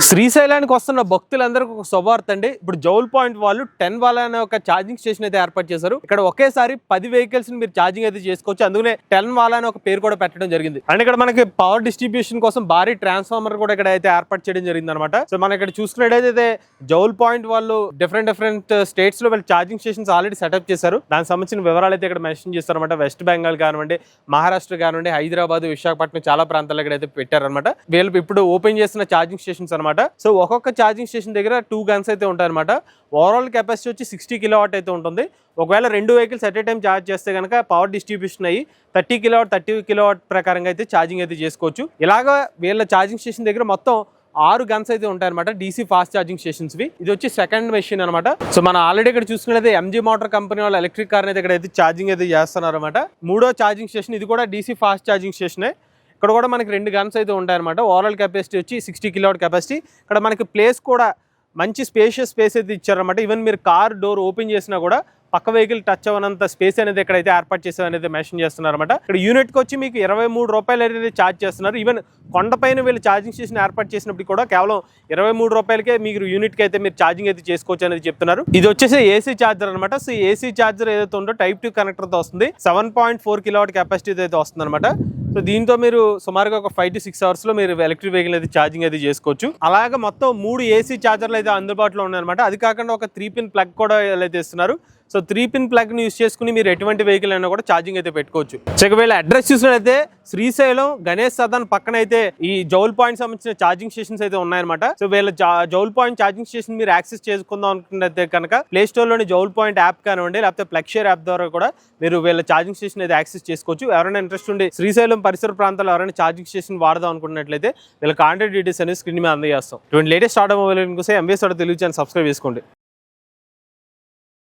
శ్రీశైలానికి వస్తున్న భక్తులందరికీ ఒక శుభవార్త అండి. ఇప్పుడు జౌల్ పాయింట్ వాళ్ళు 10 వాలా అనే ఒక ఛార్జింగ్ స్టేషన్ అయితే ఏర్పాటు చేశారు. ఇక్కడ ఒకేసారి 10 వెహికల్స్ ని మీరు ఛార్జింగ్ అయితే చేసుకోవచ్చు. అందుకనే 10 వాలా అనే ఒక పేరు కూడా పెట్టడం జరిగింది. అండ్ ఇక్కడ మనకి పవర్ డిస్ట్రిబ్యూషన్ కోసం భారీ ట్రాన్స్ఫార్మర్ కూడా ఇక్కడ అయితే ఏర్పాటు చేయడం జరిగింది అనమాట. సో మనం ఇక్కడ చూసుకున్నట్టయితే జౌల్ పాయింట్ వాళ్ళు డిఫరెంట్ స్టేట్స్ లో వీళ్ళు ఛార్జింగ్ స్టేషన్స్ ఆల్రెడీ సెటప్ చేశారు. దానికి సంబంధించిన వివరాలు అయితే ఇక్కడ మెన్షన్ చేస్తారు అనమాట. వెస్ట్ బెంగాల్ కానివ్వండి, మహారాష్ట్ర కానివ్వండి, హైదరాబాద్, విశాఖపట్నం చాలా ప్రాంతాల్లో ఇక్కడ అయితే పెట్టారనమాట. వీళ్ళు ఇప్పుడు ఓపెన్ చేసిన ఛార్జింగ్ స్టేషన్స్ అనమాట. సో ఒక్కొక్క ఛార్జింగ్ స్టేషన్ దగ్గర 2 గన్స్ అయితే ఉంటాయి అనమాట. ఓవరాల్ కెపాసిటీ వచ్చి 60 కిలోవాట్ అయితే ఉంటుంది. ఒకవేళ 2 vehicles at a time charge చేస్తే కనుక పవర్ డిస్ట్రిబ్యూషన్ అయ్యి 30 కిలోవాట్ ప్రకారంగా అయితే ఛార్జింగ్ అయితే చేసుకోవచ్చు. ఇలాగా వీళ్ళ ఛార్జింగ్ స్టేషన్ దగ్గర మొత్తం 6 గన్స్ అయితే ఉంటాయి అనమాట. డీసీ ఫాస్ట్ ఛార్జింగ్ స్టేషన్స్ ఇది వచ్చి సెకండ్ మెషిన్ అనమాట. సో మనం ఆల్రెడీ ఇక్కడ చూసుకున్నట్లయితే ఎంజీ మోటార్ కంపెనీ వాళ్ళు ఎలక్ట్రిక్ కార్ అయితే ఇక్కడ అయితే ఛార్జింగ్ అయితే చేస్తున్నారు అనమాట. 3వ ఛార్జింగ్ స్టేషన్ ఇది కూడా డీసీ ఫాస్ట్ ఛార్జింగ్ స్టేషనే. ఇక్కడ కూడా మనకి 2 గన్స్ అయితే ఉంటాయి అనమాట. ఓవరాల్ కెపాసిటీ వచ్చి 60 కిలోవాట్ కెపాసిటీ. ఇక్కడ మనకి ప్లేస్ కూడా మంచి స్పేస్ అయితే ఇచ్చారనమాట. ఈవెన్ మీరు కార్ డోర్ ఓపెన్ చేసినా కూడా పక్క వెహికల్ టచ్ అవ్వనంత స్పేస్ అనేది ఎక్కడైతే ఏర్పాటు చేసారు అనేది మెన్షన్ చేస్తున్నారు అనమాట. ఇక్కడ యూనిట్కి వచ్చి మీకు 23 రూపాయలు అనేది ఛార్జ్ చేస్తున్నారు. ఈవెన్ కొండపైన వీళ్ళు ఛార్జింగ్ స్టేషన్ ఏర్పాటు చేసినప్పుడు కూడా కేవలం 23 రూపాయలకే మీరు యూనిట్కి అయితే మీరు ఛార్జింగ్ అయితే చేసుకోవచ్చు అనేది చెప్తున్నారు. ఇది వచ్చేసి ఏసీ ఛార్జర్ అనమాట. సో ఏసీ ఛార్జర్ ఏదైతే ఉందో Type 2 కనెక్టర్తో వస్తుంది. 7.4 కిలోవాట్ కెపాసిటీ అయితే వస్తుంది అనమాట. సో దీంతో మీరు సుమారుగా ఒక 5 to 6 అవర్స్లో మీరు ఎలక్ట్రిక్ వెహికల్ అయితే ఛార్జింగ్ అయితే చేసుకోవచ్చు. అలాగే మొత్తం 3 ఏసీ ఛార్జర్లు అయితే అందుబాటులో ఉన్నాయన్నమాట. అది కాకుండా ఒక 3-పిన్ ప్లగ్ కూడా అయితే ఇస్తున్నారు. సో 3-పిన్ ప్లగ్ని యూస్ చేసుకుని మీరు ఎటువంటి వెహికల్ అయినా కూడా ఛార్జింగ్ అయితే పెట్టుకోవచ్చు. ఒకవేళ అడ్రస్ చూసినట్లయితే శ్రీశైలం గణేష్ సదన్ పక్కన అయితే ఈ జౌల్ పాయింట్ సంబంధించిన ఛార్జింగ్ స్టేషన్స్ అయితే ఉన్నాయన్నమాట. సో వీళ్ళ జౌల్ పాయింట్ ఛార్జింగ్ స్టేషన్ మీరు యాక్సెస్ చేసుకుందాం అనుకున్నట్లయితే కనుక ప్లే స్టోర్ లోని జౌల్ పాయింట్ యాప్ కానివ్వండి, లేకపోతే ప్లగ్షేర్ యాప్ ద్వారా కూడా మీరు వీళ్ళ ఛార్జింగ్ స్టేషన్ అయితే యాక్సెస్ చేసుకోవచ్చు. ఎవరైనా ఇంట్రెస్ట్ ఉండి శ్రీశైలం పరిసర ప్రాంతాల్లో ఎవరైనా ఛార్జింగ్ స్టేషన్ వాడదాం అనుకున్నట్లయితే వీళ్ళ కాంటాక్ట్ డీటెయిల్స్ అనేది స్క్రీన్ మీద అందజేస్తాం. ఇటువంటి లేటెస్ట్ ఆటోమొబైల్ కోసం ఎంబీఎస్ తెలుగు ఛానల్ సబ్స్క్రైబ్ చేసుకోండి.